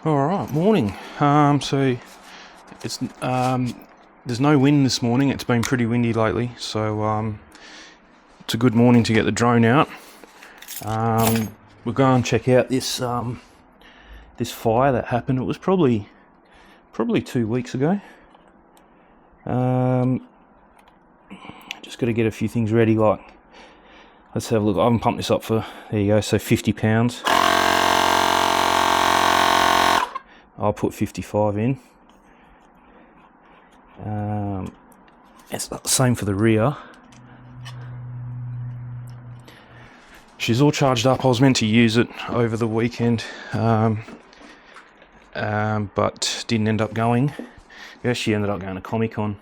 All right, morning. So it's there's no wind this morning. It's been pretty windy lately, so it's a good morning to get the drone out. We'll go and check out this fire that happened. It was probably 2 weeks ago. Just got to get a few things ready. Like, let's have a look. I haven't pumped this up for, there you go. So 50 pounds. I'll put 55 in. It's the same for the rear. She's all charged up. I was meant to use it over the weekend, but didn't end up going. Yeah, she ended up going to Comic Con.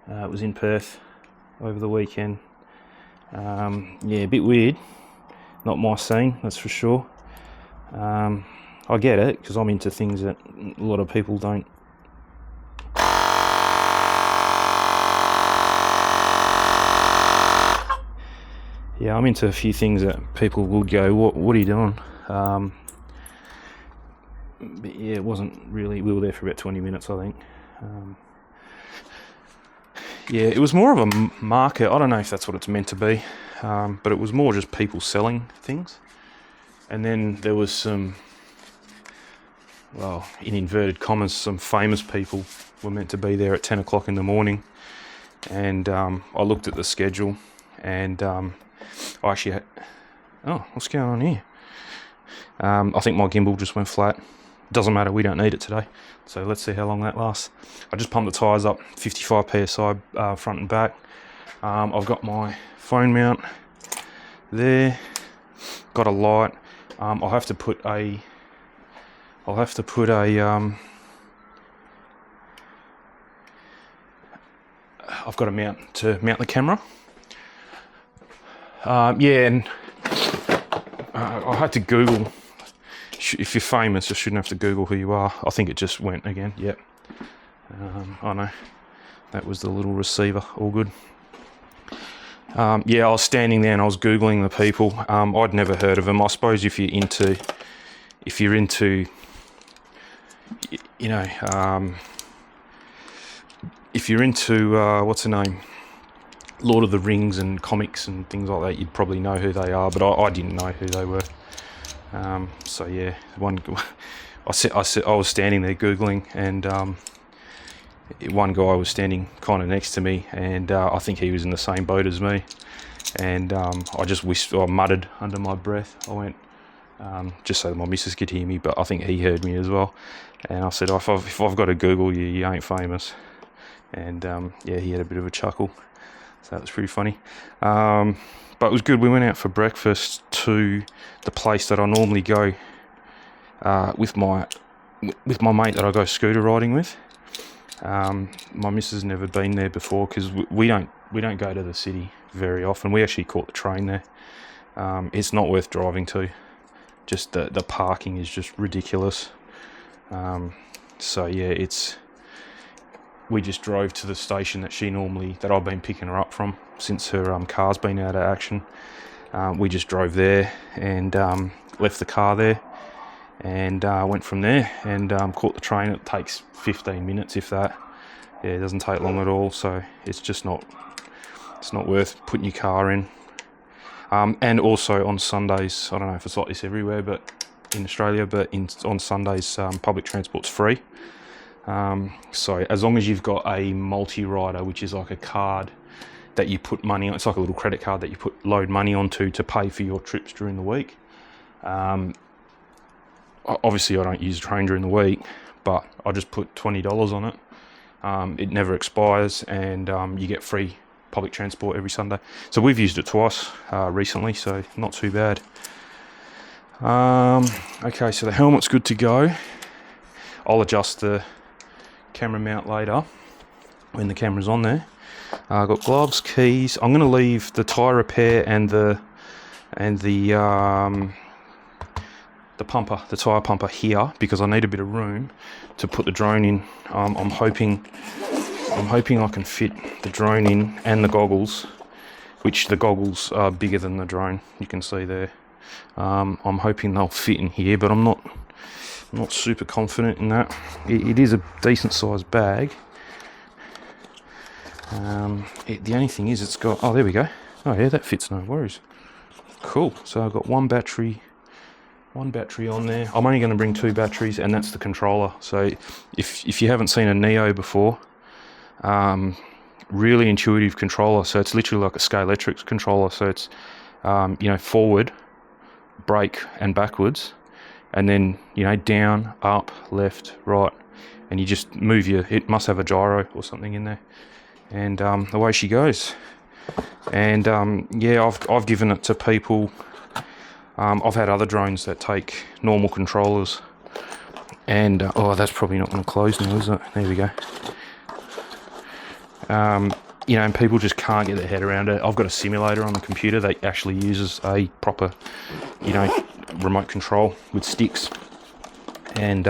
It was in Perth over the weekend. Yeah, a bit weird. Not my scene, that's for sure. I get it, because I'm into things that a lot of people don't. Yeah, I'm into a few things that people would go, what are you doing? But yeah, it wasn't really, we were there for about 20 minutes, I think. Yeah, it was more of a market. I don't know if that's what it's meant to be, but it was more just people selling things. And then there was some, well, in inverted commas, some famous people were meant to be there at 10 o'clock in the morning. And I looked at the schedule, and I actually had, oh, what's going on here? I think my gimbal just went flat. Doesn't matter, we don't need it today. So let's see how long that lasts. I just pumped the tyres up, 55 PSI front and back. I've got my phone mount there, got a light. I'll have to put a I've got a mount to mount the camera. Yeah, and I had to Google. If you're famous, you shouldn't have to Google who you are. I think it just went again. Yep. I know. That was the little receiver. All good. Yeah, I was standing there and I was Googling the people. I'd never heard of them. I suppose if you're into, you know, if you're into what's the name, Lord of the Rings and comics and things like that, you'd probably know who they are. But I didn't know who they were. So yeah, I was standing there Googling, and one guy was standing kind of next to me, and I think he was in the same boat as me. And I just I muttered under my breath. I went, just so that my missus could hear me, but I think he heard me as well. And I said, if I've got to Google you, you ain't famous. And yeah, he had a bit of a chuckle. So that was pretty funny. But it was good. We went out for breakfast to the place that I normally go with my mate that I go scooter riding with. My missus has never been there before, because we don't go to the city very often. We actually caught the train there. It's not worth driving to. Just the parking is just ridiculous. So yeah, we just drove to the station that I've been picking her up from since her car's been out of action. We just drove there and left the car there, and went from there and caught the train. It takes 15 minutes, if that. Yeah, it doesn't take long at all. So it's just not worth putting your car in. And also on Sundays, I don't know if it's like this everywhere, but in Australia, but on Sundays, public transport's free. So as long as you've got a multi-rider, which is like a card that you put money on, it's like a little credit card that you load money onto to pay for your trips during the week. Obviously I don't use a train during the week, but I just put $20 on it. It never expires, and you get free public transport every Sunday. So we've used it twice recently, so not too bad. Okay, so the helmet's good to go. I'll adjust the camera mount later when the camera's on there. I've got gloves, keys. I'm going to leave the tyre repair and the tyre pumper here, because I need a bit of room to put the drone in. I'm hoping I can fit the drone in and the goggles, which the goggles are bigger than the drone, you can see there. I'm hoping they'll fit in here, but I'm not I'm not super confident in that. It is a decent sized bag. The only thing is it's got, oh, there we go. Oh yeah, that fits, no worries. Cool. So I've got one battery on there. I'm only going to bring 2 batteries, and that's the controller. So if you haven't seen a Neo before, really intuitive controller. So it's literally like a Scalextric controller. So it's forward, brake, and backwards, and then down, up, left, right, and you just move it must have a gyro or something in there, and away she goes. And yeah, I've given it to people. I've had other drones that take normal controllers, and oh, that's probably not going to close now, is it? There we go. And people just can't get their head around it. I've got a simulator on the computer that actually uses a proper, remote control with sticks, and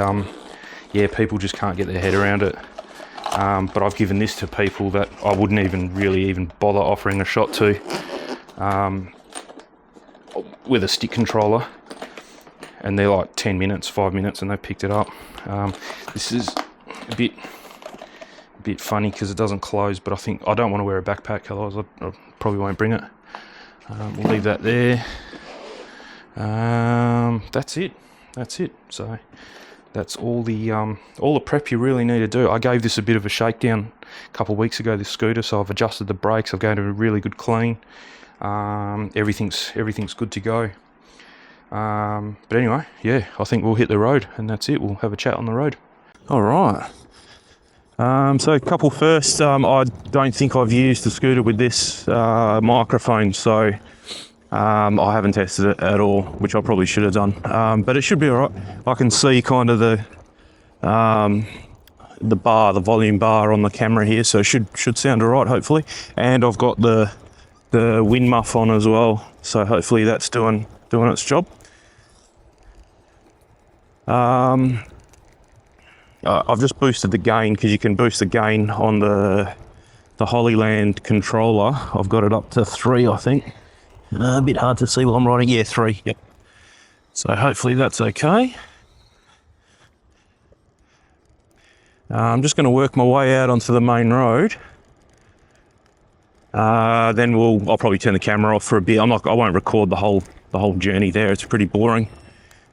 yeah, people just can't get their head around it. But I've given this to people that I wouldn't even bother offering a shot to, with a stick controller, and they're like 10 minutes, 5 minutes, and they picked it up. This is a bit funny because it doesn't close, but I don't want to wear a backpack, otherwise I probably won't bring it. We'll leave that there. That's it. So that's all the prep you really need to do. I gave this a bit of a shakedown a couple of weeks ago, this scooter, so I've adjusted the brakes. I've given it a really good clean. Everything's good to go. But anyway, yeah, I think we'll hit the road, and that's it. We'll have a chat on the road. All right. So a couple first. I don't think I've used the scooter with this microphone, so I haven't tested it at all, which I probably should have done. But it should be all right. I can see kind of the volume bar on the camera here, so it should sound all right, hopefully. And I've got the wind muff on as well, so hopefully that's doing its job. I've just boosted the gain, because you can boost the gain on the Hollyland controller. I've got it up to 3, I think. A bit hard to see while I'm riding. Yeah, 3. Yep. So hopefully that's okay. I'm just going to work my way out onto the main road. Then I'll probably turn the camera off for a bit. I won't record the whole journey there. It's pretty boring.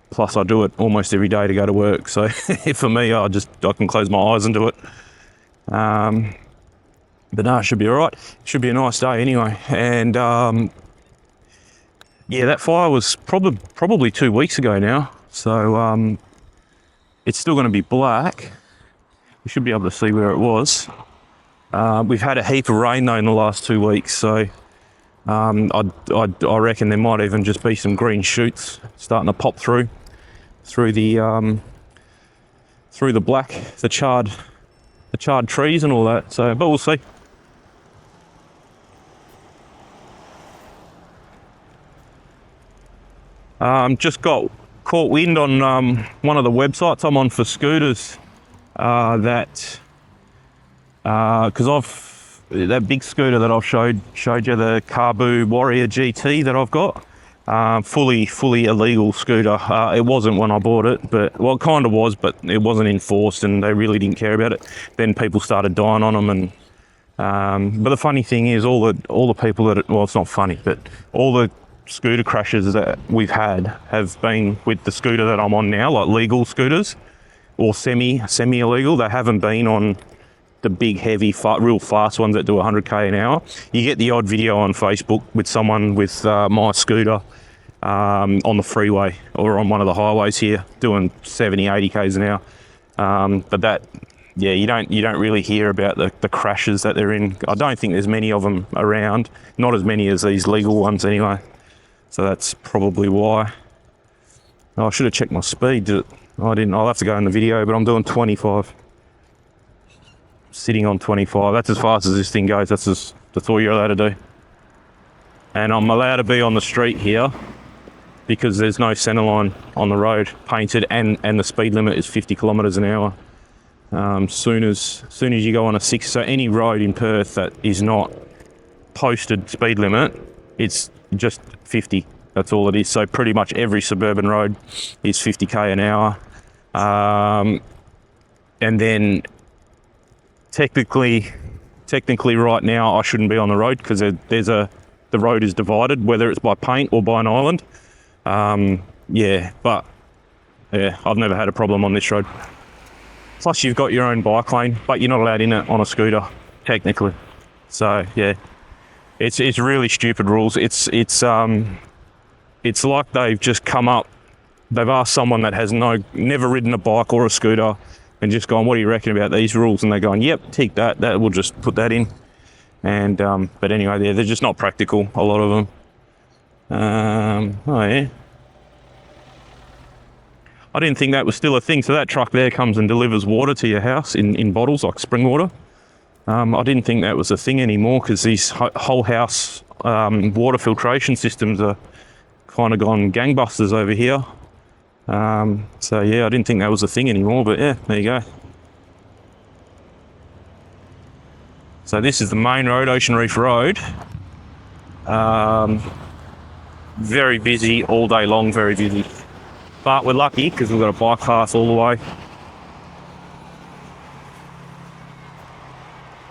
Plus I do it almost every day to go to work. So for me, I can close my eyes and do it. But no, it should be all right. It should be a nice day anyway. And yeah, that fire was probably 2 weeks ago now. So it's still going to be black. You should be able to see where it was. We've had a heap of rain though in the last 2 weeks, so I reckon there might even just be some green shoots starting to pop through the black, the charred trees and all that. So, but we'll see. Just got caught wind on one of the websites I'm on for scooters. Because that big scooter that I've showed you, the Carbu Warrior GT that I've got, fully illegal scooter. It wasn't when I bought it, but it kind of was, but it wasn't enforced, and they really didn't care about it. Then people started dying on them, and but the funny thing is, all the people that it's not funny, but all the scooter crashes that we've had have been with the scooter that I'm on now, like legal scooters or semi-illegal. They haven't been on the big, heavy, real fast ones that do 100k an hour. You get the odd video on Facebook with someone with my scooter on the freeway or on one of the highways here doing 70, 80k's an hour. But that, yeah, you don't really hear about the crashes that they're in. I don't think there's many of them around. Not as many as these legal ones anyway. So that's probably why. Oh, I should have checked my speed. I didn't. I'll have to go in the video, but I'm doing 25. Sitting on 25. That's as fast as this thing goes. That's all you're allowed to do. And I'm allowed to be on the street here because there's no centre line on the road painted, and the speed limit is 50 kilometres an hour. Soon as you go on a 6, so any road in Perth that is not posted speed limit, it's just 50. That's all it is. So pretty much every suburban road is 50k an hour. And then technically right now I shouldn't be on the road because the road is divided, whether it's by paint or by an island. I've never had a problem on this road. Plus you've got your own bike lane, but you're not allowed in it on a scooter, technically. So yeah, it's really stupid rules. It's like they've just come up, they've asked someone that has never ridden a bike or a scooter and just gone, what do you reckon about these rules? And they're going, yep, tick that we'll just put that in. And but anyway, they're just not practical, a lot of them. I didn't think that was still a thing. So that truck there comes and delivers water to your house in bottles, like spring water. I didn't think that was a thing anymore because these whole house water filtration systems are kind of gone gangbusters over here. So yeah, I didn't think that was a thing anymore, but yeah, there you go. So this is the main road, Ocean Reef Road. Very busy all day long, very busy. But we're lucky because we've got a bike path all the way.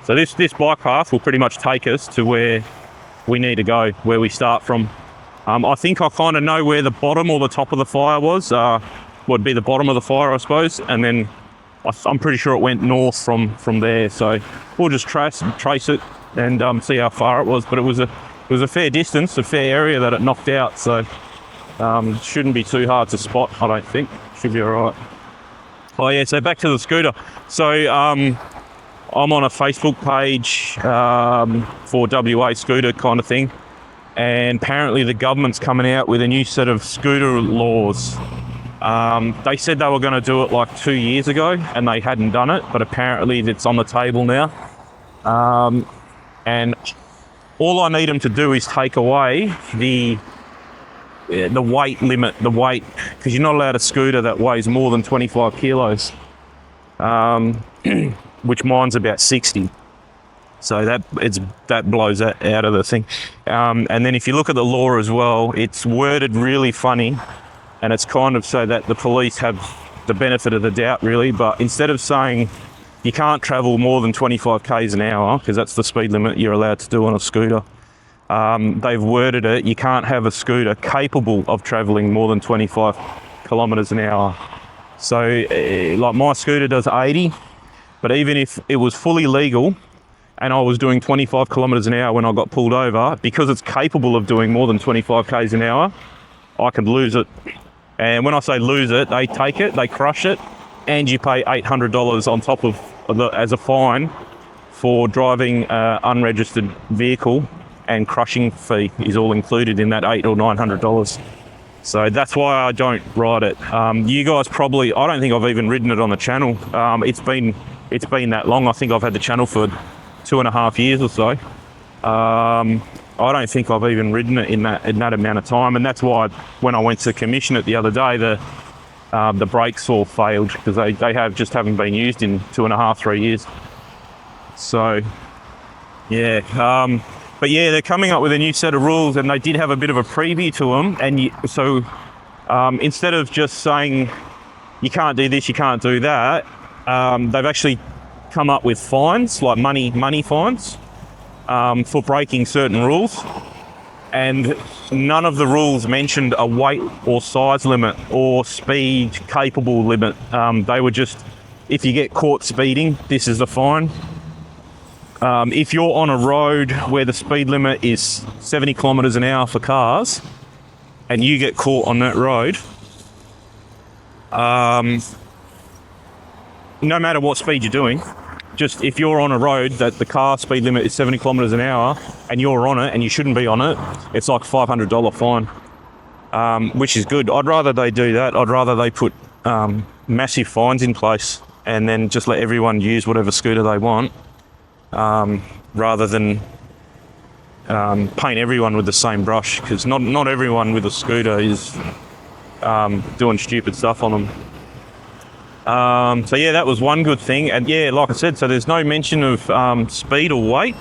So this bike path will pretty much take us to where we need to go, where we start from. I think I kind of know where the bottom or the top of the fire was. Would be the bottom of the fire, I suppose, and then I'm pretty sure it went north from there. So we'll just trace it and see how far it was. But it was a fair distance, a fair area that it knocked out. So shouldn't be too hard to spot, I don't think. Should be all right. Oh yeah, so back to the scooter. So I'm on a Facebook page for WA scooter kind of thing. And apparently the government's coming out with a new set of scooter laws. They said they were going to do it like 2 years ago and they hadn't done it, but apparently it's on the table now. And all I need them to do is take away the weight limit, because you're not allowed a scooter that weighs more than 25 kilos, which mine's about 60. So that blows that out of the thing. And then if you look at the law as well, it's worded really funny, and it's kind of so that the police have the benefit of the doubt, really. But instead of saying you can't travel more than 25 k's an hour, because that's the speed limit you're allowed to do on a scooter, they've worded it, you can't have a scooter capable of travelling more than 25 kilometres an hour. So like my scooter does 80, but even if it was fully legal and I was doing 25 kilometres an hour when I got pulled over, because it's capable of doing more than 25 k's an hour, I could lose it. And when I say lose it, they take it, they crush it, and you pay $800 on top of as a fine for driving an unregistered vehicle, and crushing fee is all included in that $800 or $900. So that's why I don't ride it. You guys probably, I don't think I've even ridden it on the channel. It's been that long. I think I've had the channel for 2.5 years or so. I don't think I've even ridden it in that amount of time, and that's why when I went to commission it the other day, the brakes all failed because they haven't been used in 2.5-3 years. So yeah, but yeah, they're coming up with a new set of rules, and they did have a bit of a preview to them. And so instead of just saying you can't do this, you can't do that, they've actually come up with fines, like money fines, for breaking certain rules. And none of the rules mentioned a weight or size limit or speed capable limit. They were just, if you get caught speeding, this is the fine. If you're on a road where the speed limit is 70 kilometres an hour for cars and you get caught on that road, no matter what speed you're doing, just if you're on a road that the car speed limit is 70 kilometres an hour and you're on it and you shouldn't be on it, it's like $500 fine, which is good. I'd rather they do that. I'd rather they put massive fines in place and then just let everyone use whatever scooter they want, rather than paint everyone with the same brush, because not everyone with a scooter is doing stupid stuff on them. So yeah, that was one good thing. And yeah, like I said, so there's no mention of speed or weight.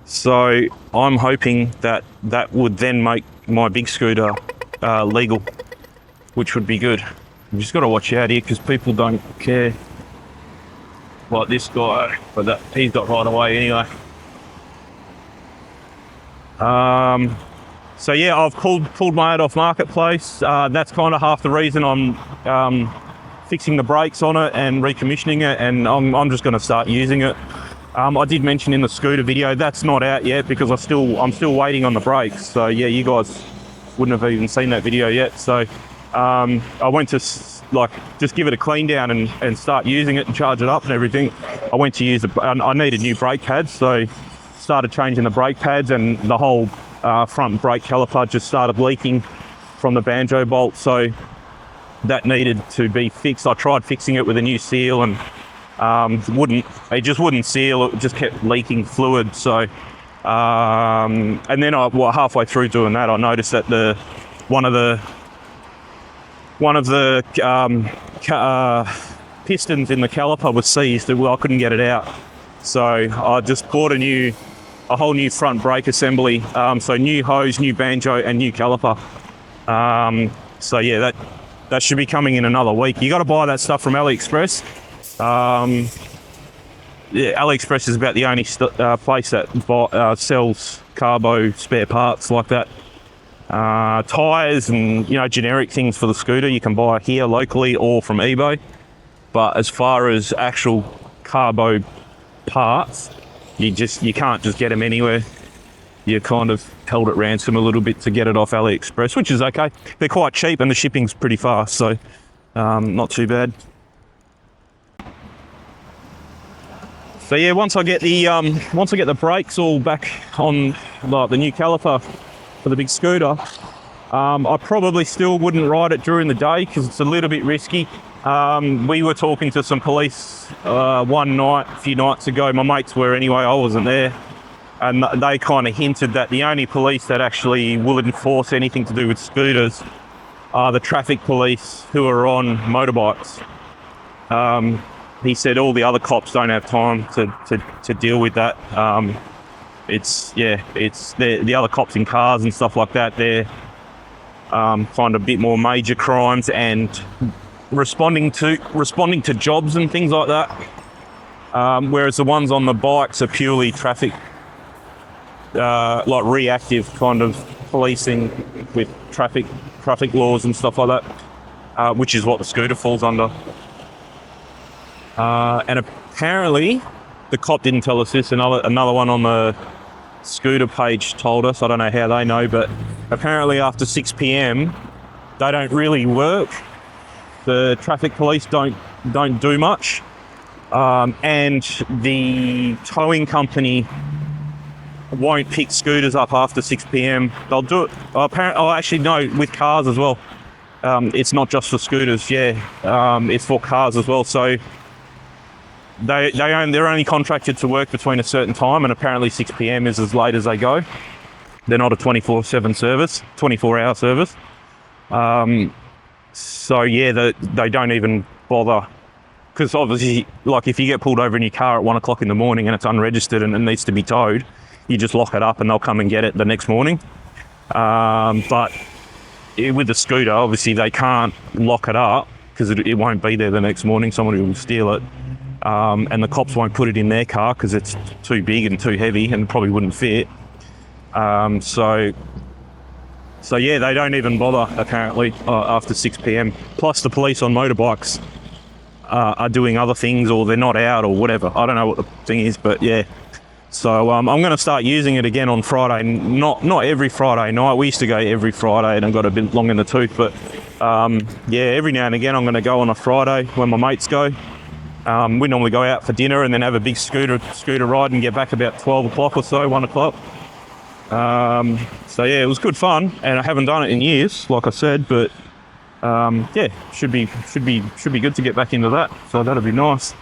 So I'm hoping that would then make my big scooter legal, which would be good. You just got to watch out here because people don't care. Like this guy, but that he's got right away anyway. So yeah, I've pulled my head off Marketplace. That's kind of half the reason I'm fixing the brakes on it and recommissioning it, and I'm just going to start using it. I did mention in the scooter video that's not out yet because I'm still waiting on the brakes. So yeah, you guys wouldn't have even seen that video yet. So I went to just give it a clean down and start using it and charge it up and everything. I went to use I needed new brake pads, so started changing the brake pads, and the whole front brake caliper just started leaking from the banjo bolt. So that needed to be fixed. I tried fixing it with a new seal and it just wouldn't seal. It just kept leaking fluid. So and then halfway through doing that, I noticed that one of the pistons in the caliper was seized. Well, I couldn't get it out, so I just bought a whole new front brake assembly. So new hose, new banjo, and new caliper. So yeah, that should be coming in another week. You got to buy that stuff from AliExpress. Yeah, AliExpress is about the only place that sells carbo spare parts like that. Tyres and generic things for the scooter you can buy here locally or from eBay. But as far as actual carbo parts, you can't just get them anywhere. You kind of held at ransom a little bit to get it off AliExpress, which is okay. They're quite cheap and the shipping's pretty fast, so not too bad. So yeah, once I get the brakes all back on, like the new caliper for the big scooter, I probably still wouldn't ride it during the day because it's a little bit risky. We were talking to some police one night, a few nights ago. My mates were anyway, I wasn't there. And they kind of hinted that the only police that actually will enforce anything to do with scooters are the traffic police who are on motorbikes. He said all the other cops don't have time to deal with that. It's the other cops in cars and stuff like that. They're kind of a bit more major crimes and responding to jobs and things like that. Whereas the ones on the bikes are purely traffic, like reactive kind of policing with traffic laws and stuff like that, which is what the scooter falls under. And apparently, the cop didn't tell us this. Another one on the scooter page told us. I don't know how they know, but apparently after 6 p.m, they don't really work. The traffic police don't do much, and the towing company won't pick scooters up after 6 p.m. They'll do it. Actually, no, with cars as well. It's not just for scooters. Yeah, it's for cars as well. So. They're only contracted to work between a certain time, and apparently 6 p.m. is as late as they go. They're not a 24/7 service, 24-hour service. So yeah, they don't even bother, because obviously, like if you get pulled over in your car at 1 o'clock in the morning and it's unregistered and it needs to be towed, you just lock it up and they'll come and get it the next morning. But with the scooter, obviously they can't lock it up because it won't be there the next morning. Somebody will steal it. And the cops won't put it in their car because it's too big and too heavy and probably wouldn't fit. So yeah, they don't even bother apparently after 6 p.m. Plus the police on motorbikes are doing other things, or they're not out or whatever. I don't know what the thing is, but yeah. So I'm going to start using it again on Friday. Not every Friday night. We used to go every Friday and I got a bit long in the tooth. But yeah, every now and again I'm going to go on a Friday when my mates go. We normally go out for dinner and then have a big scooter ride and get back about 12 o'clock or so, 1 o'clock. So yeah, it was good fun, and I haven't done it in years, like I said, but yeah, should be good to get back into that. So that'll be nice.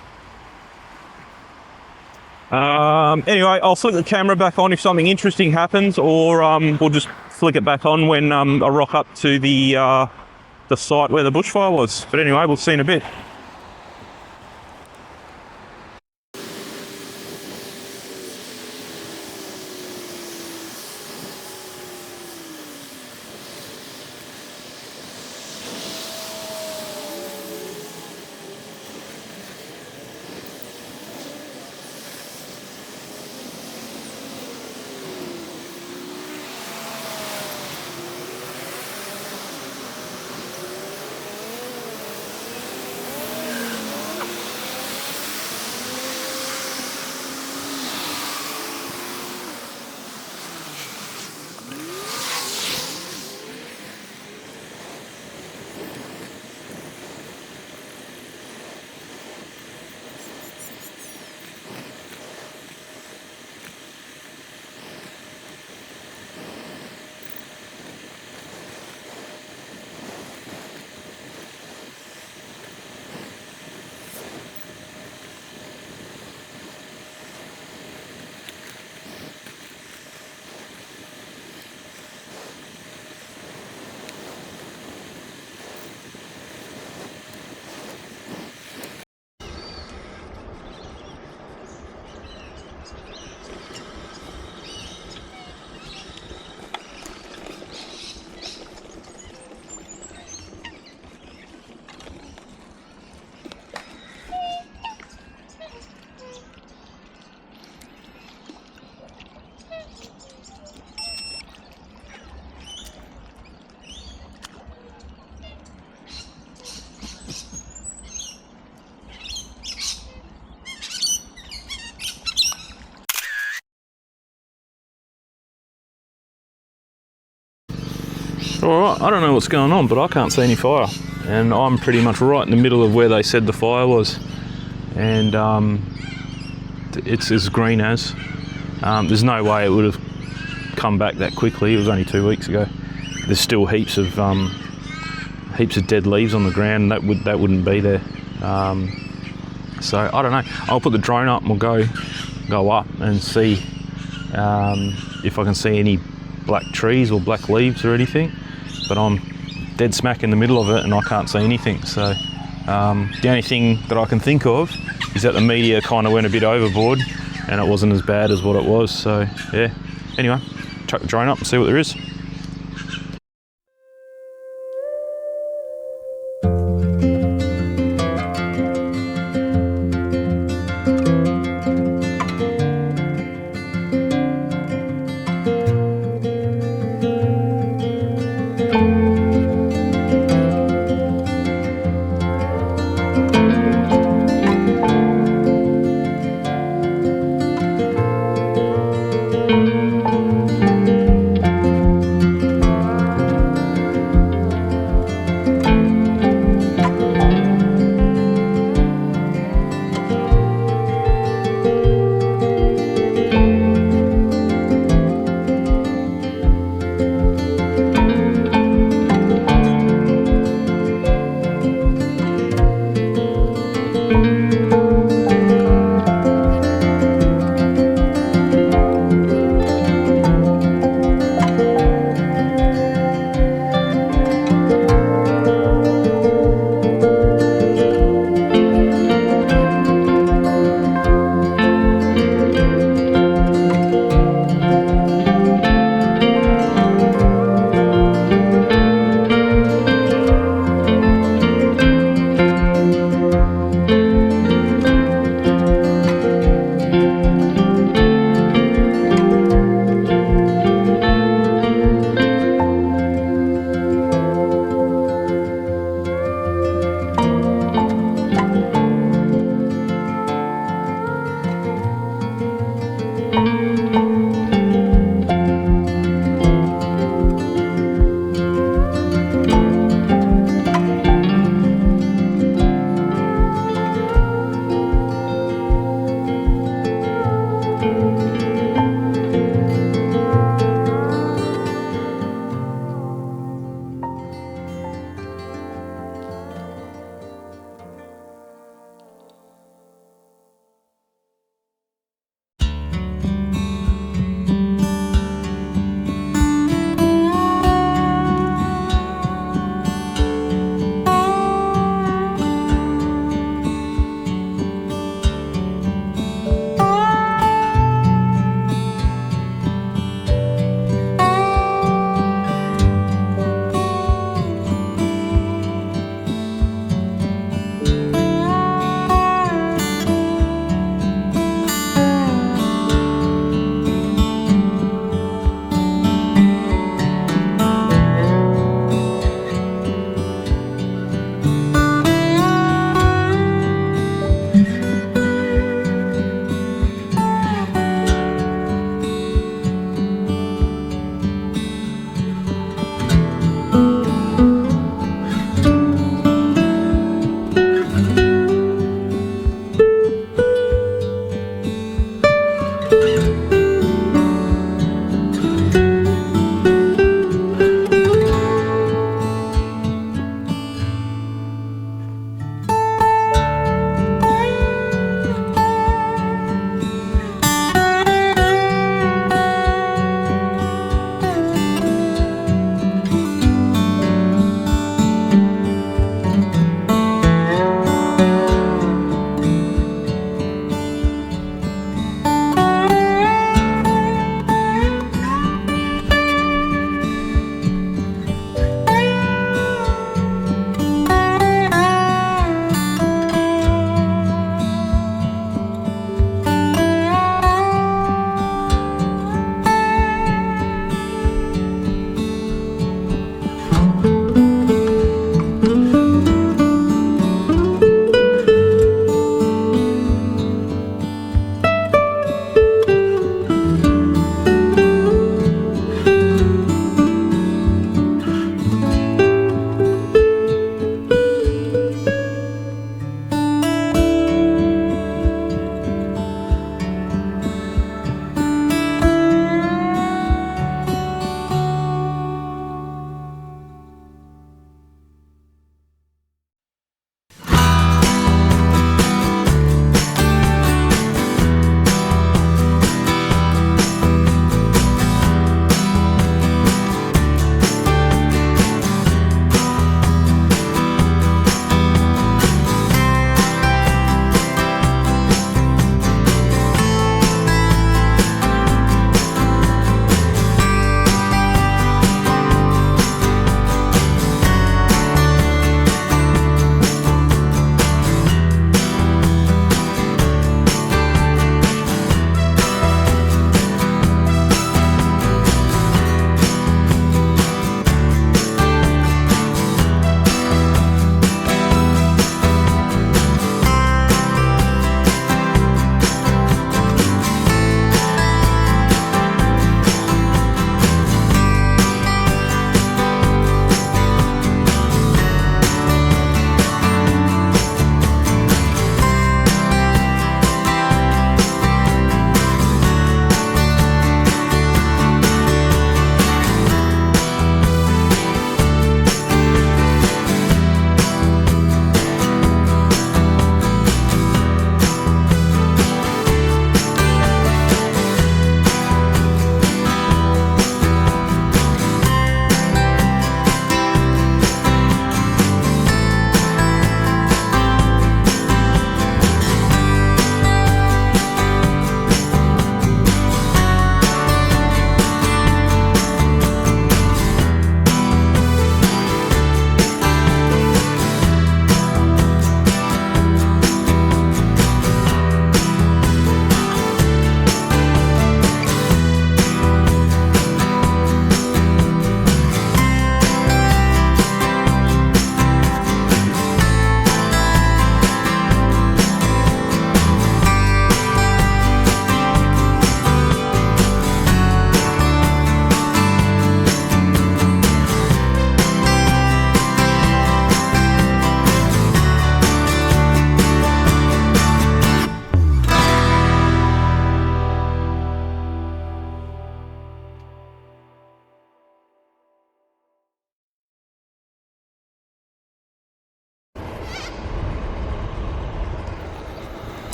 Anyway, I'll flick the camera back on if something interesting happens, or we'll just flick it back on when I rock up to the site where the bushfire was. But anyway, we'll see in a bit. All right, I don't know what's going on, but I can't see any fire. And I'm pretty much right in the middle of where they said the fire was. And it's as green as. There's no way it would have come back that quickly. It was only 2 weeks ago. There's still heaps of dead leaves on the ground. That wouldn't be there. So I don't know. I'll put the drone up and we'll go up and see if I can see any black trees or black leaves or anything. But I'm dead smack in the middle of it and I can't see anything. So the only thing that I can think of is that the media kind of went a bit overboard and it wasn't as bad as what it was. So yeah. Anyway, chuck the drone up and see what there is.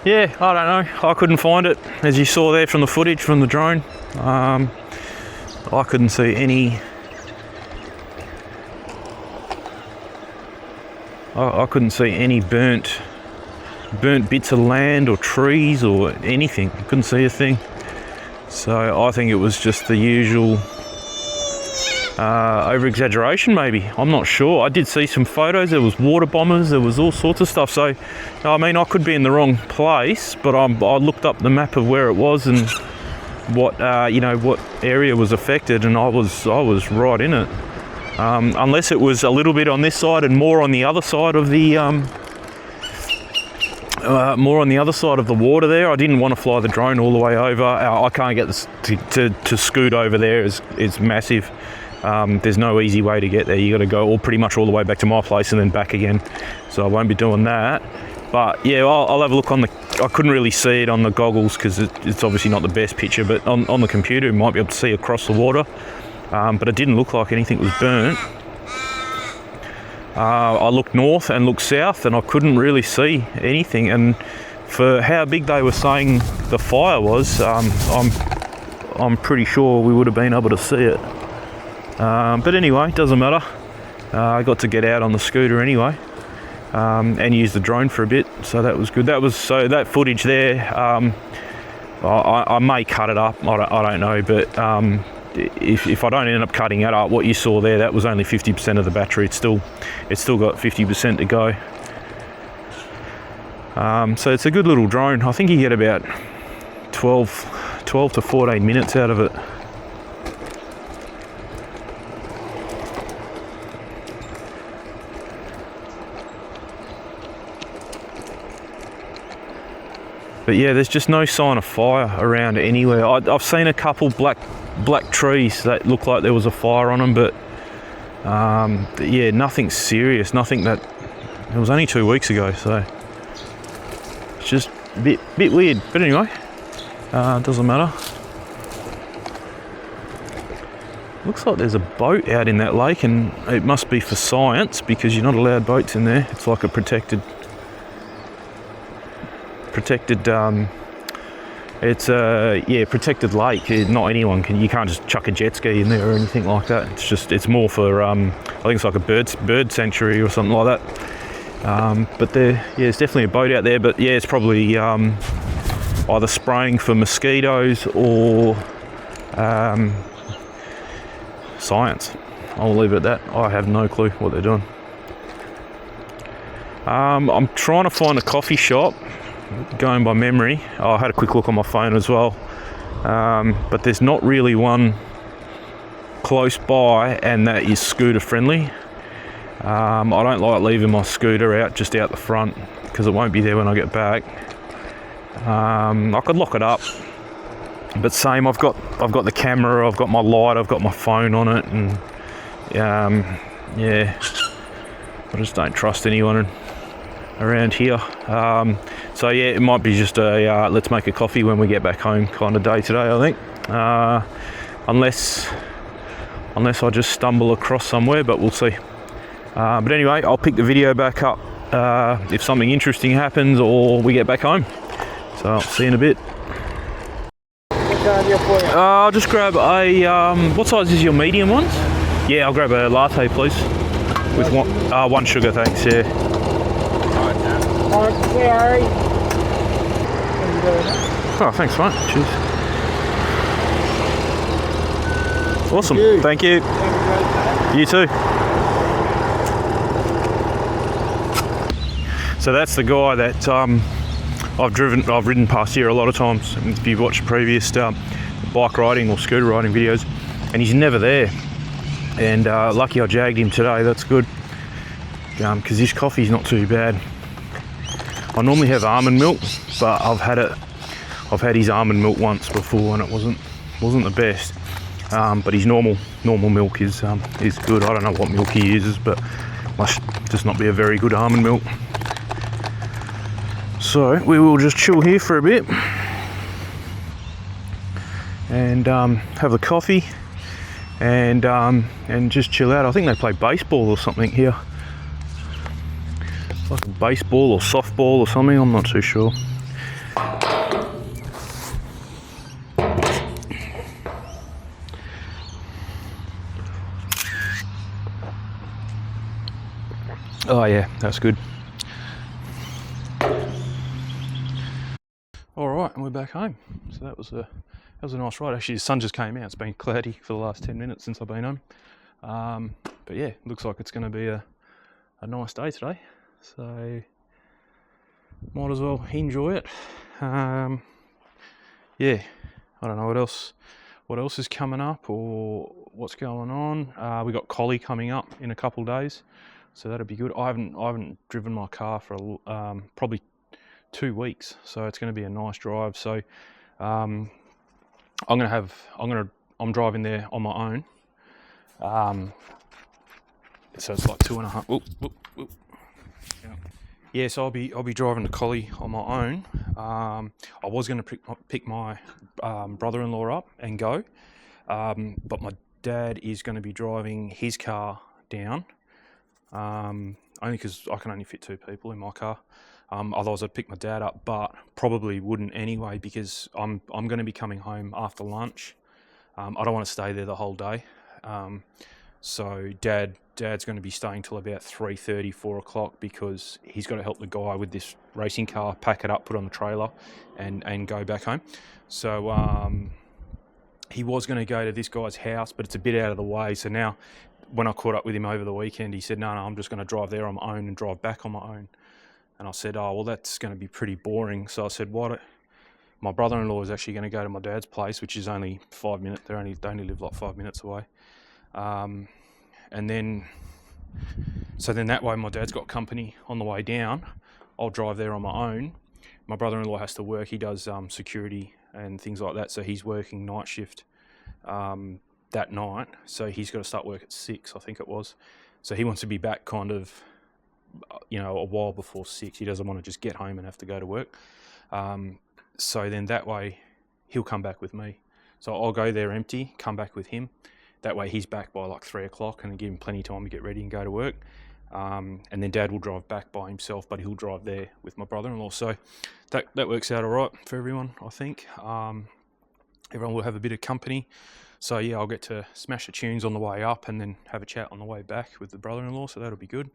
Yeah, I don't know. I couldn't find it, as you saw there from the footage from the drone. I couldn't see any. I couldn't see any burnt bits of land or trees or anything. I couldn't see a thing. So I think it was just the usual over-exaggeration, maybe. I'm not sure. I did see some photos. There was water bombers. There was all sorts of stuff. So, I mean, I could be in the wrong place, but I looked up the map of where it was and what what area was affected, and I was right in it. Unless it was a little bit on this side and more on the other side of the water there. I didn't want to fly the drone all the way over. I can't get this to scoot over there. It's massive. There's no easy way to get there. You got to go pretty much all the way back to my place and then back again. So I won't be doing that. But yeah, I'll have a look on the. I couldn't really see it on the goggles because it's obviously not the best picture. But on the computer, you might be able to see across the water. But it didn't look like anything was burnt. I looked north and looked south, and I couldn't really see anything. And for how big they were saying the fire was, I'm pretty sure we would have been able to see it. But anyway, doesn't matter. I got to get out on the scooter anyway, and use the drone for a bit, so that was good. That footage there. I may cut it up. I don't know, but if I don't end up cutting it up, what you saw there, that was only 50% of the battery. It's still got 50% to go. So it's a good little drone. I think you get about 12 to 14 minutes out of it. But yeah, there's just no sign of fire around anywhere. I've seen a couple black trees that look like there was a fire on them, but yeah, nothing serious. Nothing that. It was only 2 weeks ago, so it's just a bit weird. But anyway, doesn't matter. Looks like there's a boat out in that lake, and it must be for science because you're not allowed boats in there. It's like a protected protected lake. Not anyone can. You can't just chuck a jet ski in there or anything like that. It's more for I think it's like a bird sanctuary or something like that. But it's definitely a boat out there. But yeah, it's probably either spraying for mosquitoes or science. I'll leave it at that. I have no clue what they're doing. I'm trying to find a coffee shop. Going by memory. I had a quick look on my phone as well, but there's not really one close by, and that is scooter friendly. I don't like leaving my scooter out the front because it won't be there when I get back. I could lock it up, but same, I've got the camera, I've got my light, I've got my phone on it, and yeah, I just don't trust anyone around here. So yeah, it might be just a let's make a coffee when we get back home kind of day today, I think. Unless I just stumble across somewhere, but we'll see. But anyway, I'll pick the video back up if something interesting happens or we get back home. So I'll see you in a bit. I'll just grab a, what size is your medium ones? Yeah, I'll grab a latte, please. With one sugar, thanks, yeah. Oh, thanks, mate. Cheers. Awesome. Thank you. You too. So that's the guy that I've ridden past here a lot of times. If you've watched previous bike riding or scooter riding videos, and he's never there. And lucky I jagged him today. That's good. Because this coffee's not too bad. I normally have almond milk, but I've had his almond milk once before, and it wasn't the best. But his normal milk is good. I don't know what milk he uses, but must just not be a very good almond milk. So we will just chill here for a bit and have the coffee and just chill out. I think they play baseball or something here. Like a baseball or softball or something, I'm not too sure. Oh yeah, that's good. All right, and we're back home. So that was a nice ride. Actually, the sun just came out. It's been cloudy for the last 10 minutes since I've been home. But yeah, looks like it's going to be a nice day today. So might as well enjoy it. Yeah, I don't know what else is coming up or what's going on. We got Collie coming up in a couple of days, so that'll be good. I haven't driven my car for probably 2 weeks, so it's going to be a nice drive. So I'm driving there on my own. So it's like 2.5. Yeah, so I'll be driving the Collie on my own. I was going to pick my brother-in-law up and go, but my dad is going to be driving his car down, only because I can only fit 2 people in my car. Otherwise I'd pick my dad up, but probably wouldn't anyway, because I'm going to be coming home after lunch. I don't want to stay there the whole day. So Dad's going to be staying till about 3:30, 4 o'clock, because he's got to help the guy with this racing car, pack it up, put it on the trailer, and go back home. So he was going to go to this guy's house, but it's a bit out of the way. So now, when I caught up with him over the weekend, he said, no, I'm just going to drive there on my own and drive back on my own. And I said, oh, well, that's going to be pretty boring. So I said, my brother-in-law is actually going to go to my dad's place, which is only 5 minutes. They only live like 5 minutes away. And then that way my dad's got company on the way down. I'll drive there on my own. My brother-in-law has to work. He does security and things like that. So he's working night shift that night. So he's got to start work at 6, I think it was. So he wants to be back kind of, a while before 6. He doesn't want to just get home and have to go to work. So then that way he'll come back with me. So I'll go there empty, come back with him. That way he's back by like 3 o'clock, and give him plenty of time to get ready and go to work. And then Dad will drive back by himself, but he'll drive there with my brother-in-law. So that works out all right for everyone, I think. Everyone will have a bit of company. So yeah, I'll get to smash the tunes on the way up and then have a chat on the way back with the brother-in-law. So that'll be good.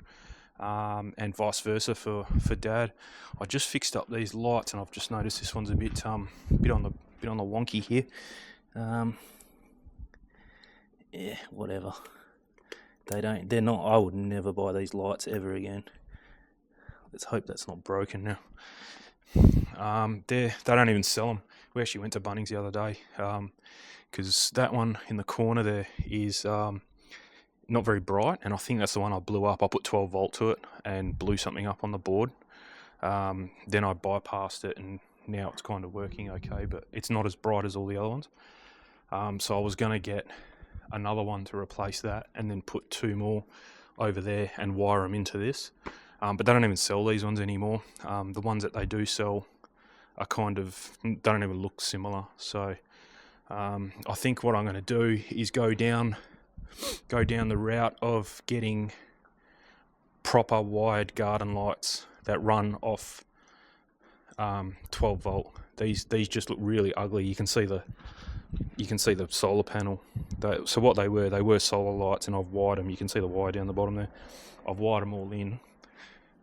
And vice versa for Dad. I just fixed up these lights, and I've just noticed this one's a bit on the wonky here. Yeah, whatever. They're not, I would never buy these lights ever again. Let's hope that's not broken now. They don't even sell them. We actually went to Bunnings the other day, because that one in the corner there is not very bright, and I think that's the one I blew up. I put 12 volt to it and blew something up on the board. Then I bypassed it, and now it's kind of working okay, but it's not as bright as all the other ones. So I was going to get another one to replace that, and then put 2 more over there and wire them into this. But they don't even sell these ones anymore. The ones that they do sell are don't even look similar. So I think what I'm going to do is go down the route of getting proper wired garden lights that run off 12 volt. These just look really ugly. You can see the solar panel. So what they were solar lights, and I've wired them. You can see the wire down the bottom there. I've wired them all in,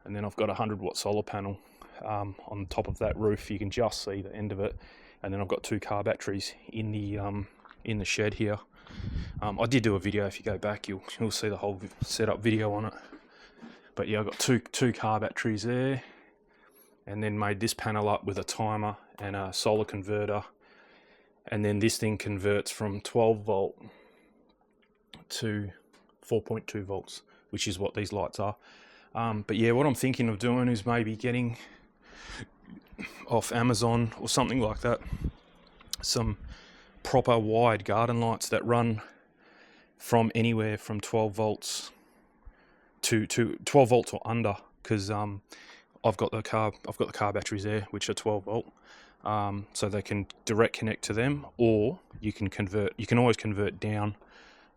and then I've got a 100-watt solar panel on top of that roof. You can just see the end of it, and then I've got 2 car batteries in the shed here. I did do a video. If you go back, you'll see the whole setup video on it. But yeah, I've got two car batteries there, and then made this panel up with a timer and a solar converter. And then this thing converts from 12 volt to 4.2 volts, which is what these lights are. But yeah, what I'm thinking of doing is maybe getting off Amazon or something like that some proper wired garden lights that run from anywhere from 12 volts to 12 volts or under, because I've got the car batteries there, which are 12 volt. So they can direct connect to them, or you can always convert down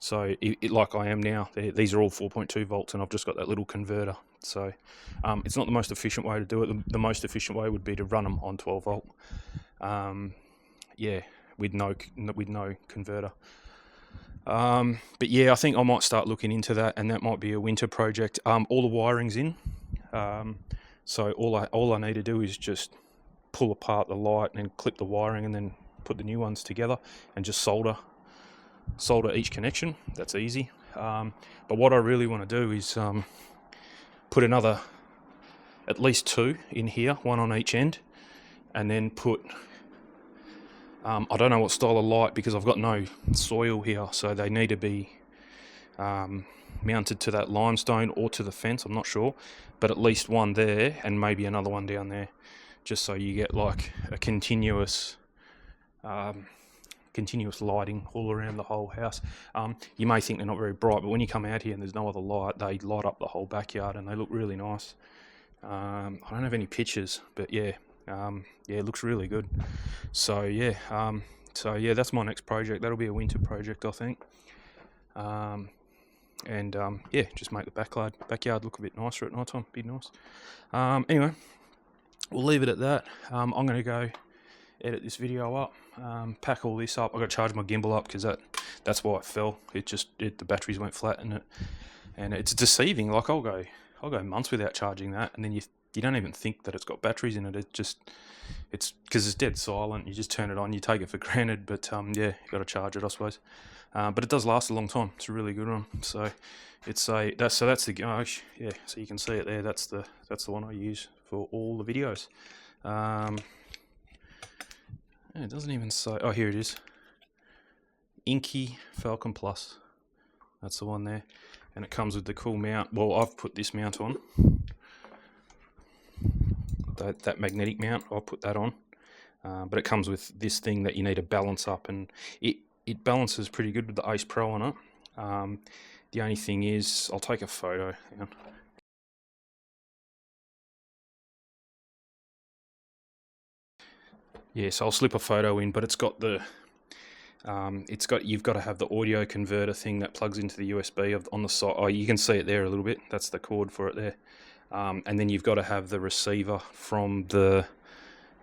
So like I am now, these are all 4.2 volts, and I've just got that little converter. So it's not the most efficient way to do it. The most efficient way would be to run them on 12 volt. Yeah, with no converter. But yeah, I think I might start looking into that, and that might be a winter project. All the wiring's in, so all I need to do is just pull apart the light and clip the wiring, and then put the new ones together, and just solder each connection. That's easy. But what I really want to do is put another, at least 2 in here, 1 on each end, and then put I don't know what style of light, because I've got no soil here, so they need to be mounted to that limestone or to the fence, I'm not sure, but at least one there and maybe another one down there, just so you get like a continuous lighting all around the whole house. You may think they're not very bright, but when you come out here and there's no other light, they light up the whole backyard and they look really nice. I don't have any pictures, but yeah, it looks really good. So yeah, that's my next project. That'll be a winter project, I think. Yeah, just make the backyard look a bit nicer at night time. Be nice. Anyway, we'll leave it at that. I'm going to go edit this video up, pack all this up. I got to charge my gimbal up because that's why it fell. The batteries went flat in it, and it's deceiving. Like I'll go months without charging that, and then you don't even think that it's got batteries in it. It's because it's dead silent. You just turn it on, you take it for granted. But yeah, you got to charge it, I suppose. But it does last a long time. It's a really good one. So that's the yeah. So you can see it there. That's the one I use for all the videos. It doesn't even say. Oh, here it is. Inky Falcon Plus. That's the one there, and it comes with the cool mount. Well, I've put this mount on. That magnetic mount, I'll put that on. But it comes with this thing that you need to balance up, and it balances pretty good with the Ace Pro on it. The only thing is, I'll take a photo. Hang on. Yeah, so I'll slip a photo in, but it's got you've got to have the audio converter thing that plugs into the USB on the side. Oh, you can see it there a little bit. That's the cord for it there. And then you've got to have the receiver from the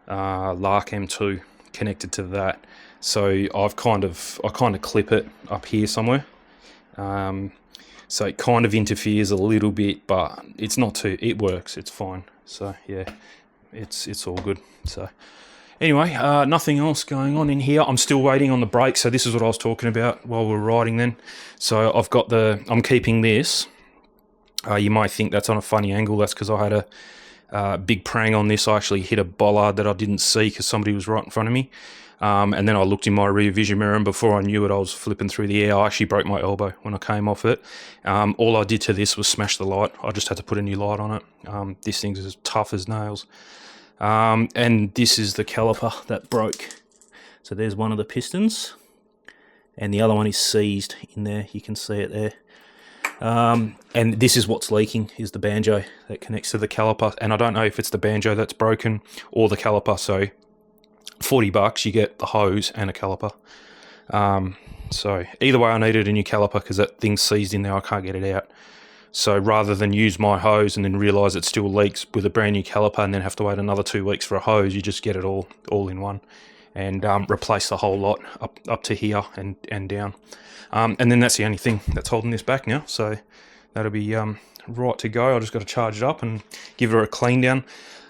Lark M2 connected to that. So I kind of clip it up here somewhere. So it kind of interferes a little bit, but it's not too. It works. It's fine. So yeah, it's all good. So anyway, nothing else going on in here. I'm still waiting on the brake. So this is what I was talking about while we were riding then. So I'm keeping this. You might think that's on a funny angle. That's because I had a big prang on this. I actually hit a bollard that I didn't see because somebody was right in front of me. And then I looked in my rear vision mirror, and before I knew it, I was flipping through the air. I actually broke my elbow when I came off it. All I did to this was smash the light. I just had to put a new light on it. This thing's as tough as nails. And this is the caliper that broke. So there's one of the pistons, and the other one is seized in there. You can see it there. And this is what's leaking, is the banjo that connects to the caliper. And I don't know if it's the banjo that's broken or the caliper. So $40, you get the hose and a caliper. So either way, I needed a new caliper because that thing's seized in there. I can't get it out. So rather than use my hose and then realise it still leaks with a brand new caliper and then have to wait another 2 weeks for a hose, you just get it all in one, and replace the whole lot up to here and down. And then that's the only thing that's holding this back now. So that'll be right to go. I just got to charge it up and give her a clean down.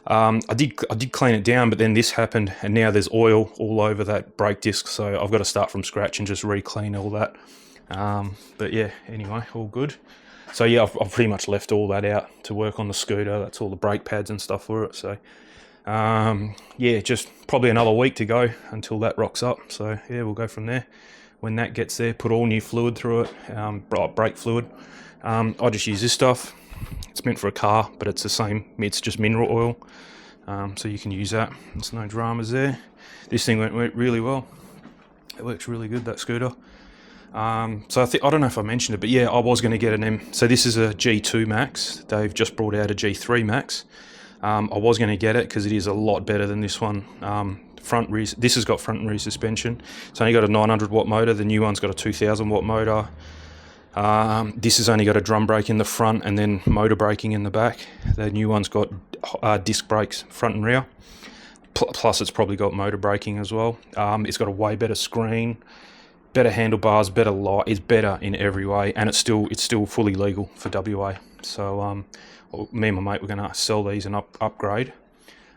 I did clean it down, but then this happened, and now there's oil all over that brake disc. So I've got to start from scratch and just re-clean all that. But yeah, anyway, all good. So yeah, I've pretty much left all that out to work on the scooter. That's all the brake pads and stuff for it. So yeah, just probably another week to go until that rocks up. So yeah, we'll go from there. When that gets there, put all new fluid through it, brake fluid. I just use this stuff. It's meant for a car, but it's the same. It's just mineral oil. So you can use that. There's no dramas there. This thing went really well. It works really good, that scooter. So I don't know if I mentioned it, but yeah, I was going to get an M. So this is a G2 Max. They've just brought out a G3 Max. I was going to get it because it is a lot better than this one. This has got front and rear suspension. It's only got a 900 watt motor. The new one's got a 2000 watt motor. This has only got a drum brake in the front and then motor braking in the back. The new one's got disc brakes front and rear. Plus it's probably got motor braking as well. It's got a way better screen, better handlebars, better light. It's better in every way, and it's still fully legal for WA. So me and my mate, we're going to sell these and upgrade.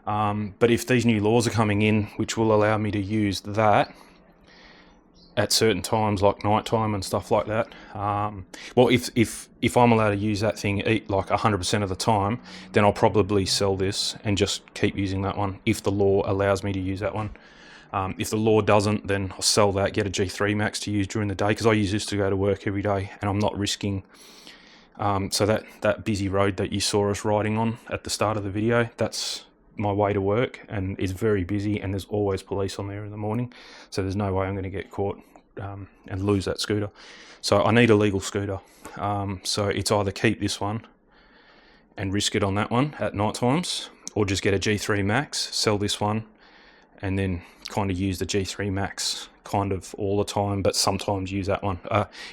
But if these new laws are coming in, which will allow me to use that at certain times, like night time and stuff like that, well, if I'm allowed to use that thing like 100% of the time, then I'll probably sell this and just keep using that one if the law allows me to use that one. If the law doesn't, then I'll sell that, get a G3 Max to use during the day, because I use this to go to work every day, and I'm not risking. So that busy road that you saw us riding on at the start of the video, that's my way to work, and it's very busy, and there's always police on there in the morning, so there's no way I'm going to get caught and lose that scooter. So I need a legal scooter. So it's either keep this one and risk it on that one at night times, or just get a G3 Max, sell this one, and then kind of use the G3 Max kind of all the time, but sometimes use that one.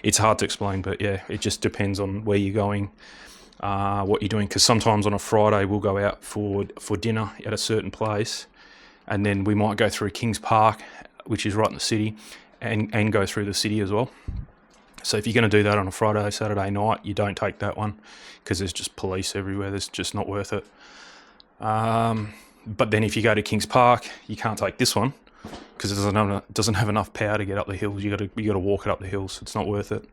It's hard to explain, but yeah, it just depends on where you're going, what you're doing, because sometimes on a Friday we'll go out for dinner at a certain place, and then we might go through Kings Park, which is right in the city, and go through the city as well. So if you're going to do that on a Friday, Saturday night, you don't take that one, because there's just police everywhere. There's just not worth it. But then if you go to Kings Park, you can't take this one, because it doesn't have enough power to get up the hills. You got to walk it up the hills. It's not worth it.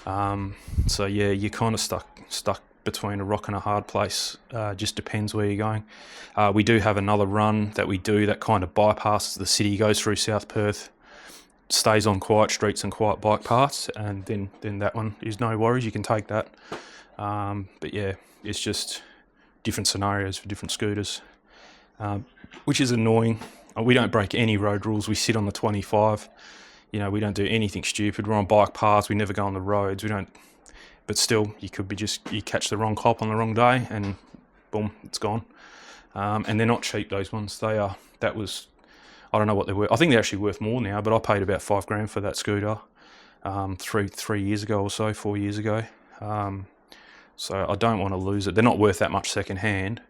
So yeah, you're kind of stuck between a rock and a hard place. Just depends where you're going. We do have another run that we do that kind of bypasses the city, goes through South Perth, stays on quiet streets and quiet bike paths, and then that one is no worries. You can take that. But yeah, it's just different scenarios for different scooters, which is annoying. We don't break any road rules. We sit on the 25. You know, we don't do anything stupid. We're on bike paths. We never go on the roads. We don't. But still, you could be you catch the wrong cop on the wrong day, and boom, it's gone. And they're not cheap, those ones. They are. That was, I don't know what they're worth. I think they're actually worth more now, but I paid about $5,000 for that scooter 3 years ago or so, 4 years ago. So I don't want to lose it. They're not worth that much second hand.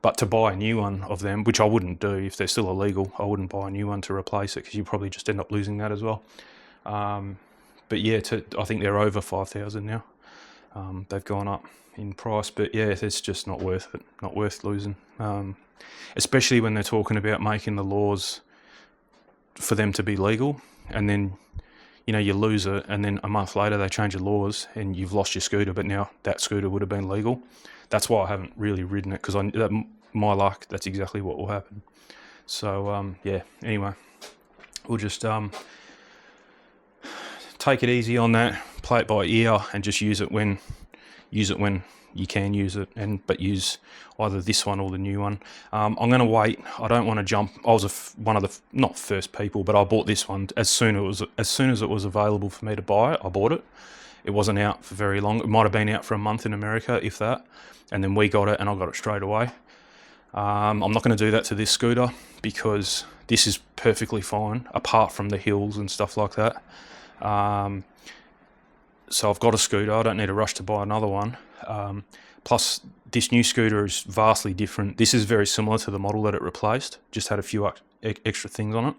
But to buy a new one of them, which I wouldn't do if they're still illegal, I wouldn't buy a new one to replace it, because you probably just end up losing that as well. But yeah, I think they're over 5,000 now. They've gone up in price, but yeah, it's just not worth it. Not worth losing. Especially when they're talking about making the laws for them to be legal, and then you lose it, and then a month later they change the laws and you've lost your scooter, but now that scooter would have been legal. That's why I haven't really ridden it, because my luck, that's exactly what will happen. So yeah, anyway, we'll just take it easy on that, play it by ear, and just use it when you can use it, but use either this one or the new one. I'm going to wait. I don't want to jump. I was one of the not first people, but I bought this one as soon as it was available for me to buy it. I bought it. It wasn't out for very long. It might have been out for a month in America, if that. And then we got it, and I got it straight away. I'm not going to do that to this scooter, because this is perfectly fine, apart from the hills and stuff like that. So I've got a scooter. I don't need to rush to buy another one. Plus, this new scooter is vastly different. This is very similar to the model that it replaced, just had a few extra things on it.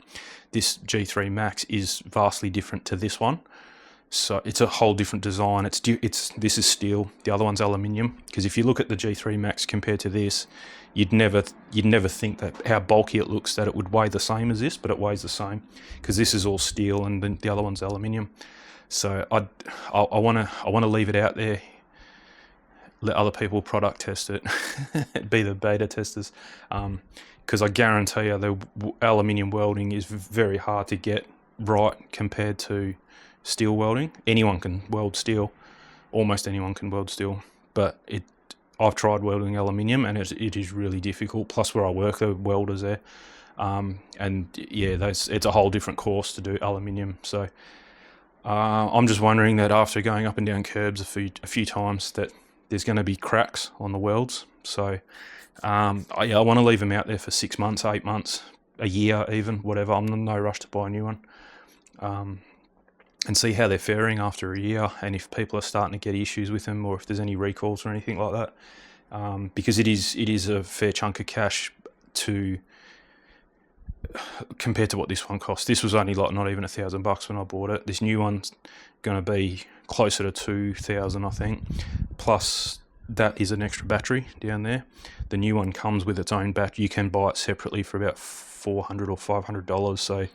This G3 Max is vastly different to this one. So it's a whole different design. This is steel. The other one's aluminium. Because if you look at the G3 Max compared to this, you'd never think that how bulky it looks, that it would weigh the same as this, but it weighs the same, because this is all steel and the other one's aluminium. So I want to leave it out there, let other people product test it, be the beta testers, because I guarantee you the aluminium welding is very hard to get right compared to steel welding. Anyone can weld steel, almost anyone can weld steel, but I've tried welding aluminium, and it is really difficult. Plus, where I work, the welders there, and yeah, it's a whole different course to do aluminium. So I'm just wondering that after going up and down curbs a few times, that there's going to be cracks on the welds. So I want to leave them out there for 6 months, 8 months, a year even, whatever. I'm in no rush to buy a new one. and see how they're faring after a year, and if people are starting to get issues with them, or if there's any recalls or anything like that. Because it is a fair chunk of cash to compared to what this one cost. This was only like not even $1,000 when I bought it. This new one's going to be closer to 2,000, I think. Plus, that is an extra battery down there. The new one comes with its own battery. You can buy it separately for about $400 or $500. So,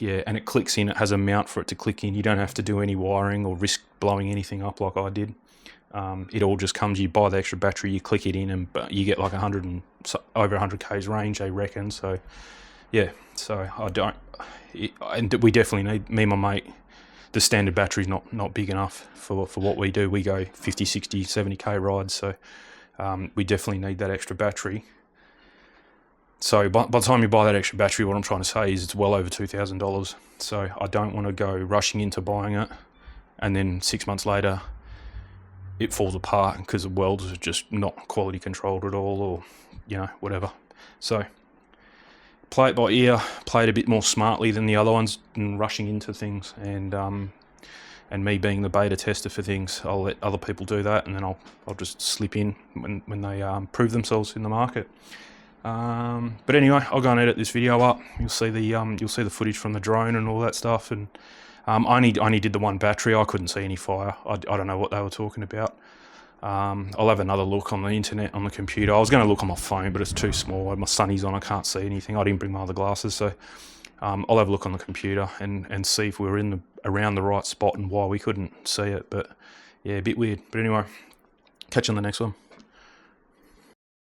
yeah, and it clicks in. It has a mount for it to click in. You don't have to do any wiring or risk blowing anything up like I did. It all just comes. You buy the extra battery, you click it in, and you get like over 100 k's range, they reckon. So, yeah. So and we definitely need, me and my mate. The standard battery's not big enough for what we do. We go 50, 60, 70k rides, so we definitely need that extra battery. So by the time you buy that extra battery, what I'm trying to say is it's well over $2,000. So I don't want to go rushing into buying it, and then 6 months later, it falls apart because the welders are just not quality controlled at all, or whatever. So play it by ear, play it a bit more smartly than the other ones, and rushing into things. And me being the beta tester for things, I'll let other people do that, and then I'll just slip in when they prove themselves in the market. But anyway, I'll go and edit this video up. You'll see the footage from the drone and all that stuff. And I only did the one battery. I couldn't see any fire. I don't know what they were talking about. I'll have another look on the internet, on the computer. I was going to look on my phone, but it's too small. My sunnies on, I can't see anything. I didn't bring my other glasses, so I'll have a look on the computer and see if we were around the right spot and why we couldn't see it. But yeah, a bit weird. But anyway, catch you on the next one.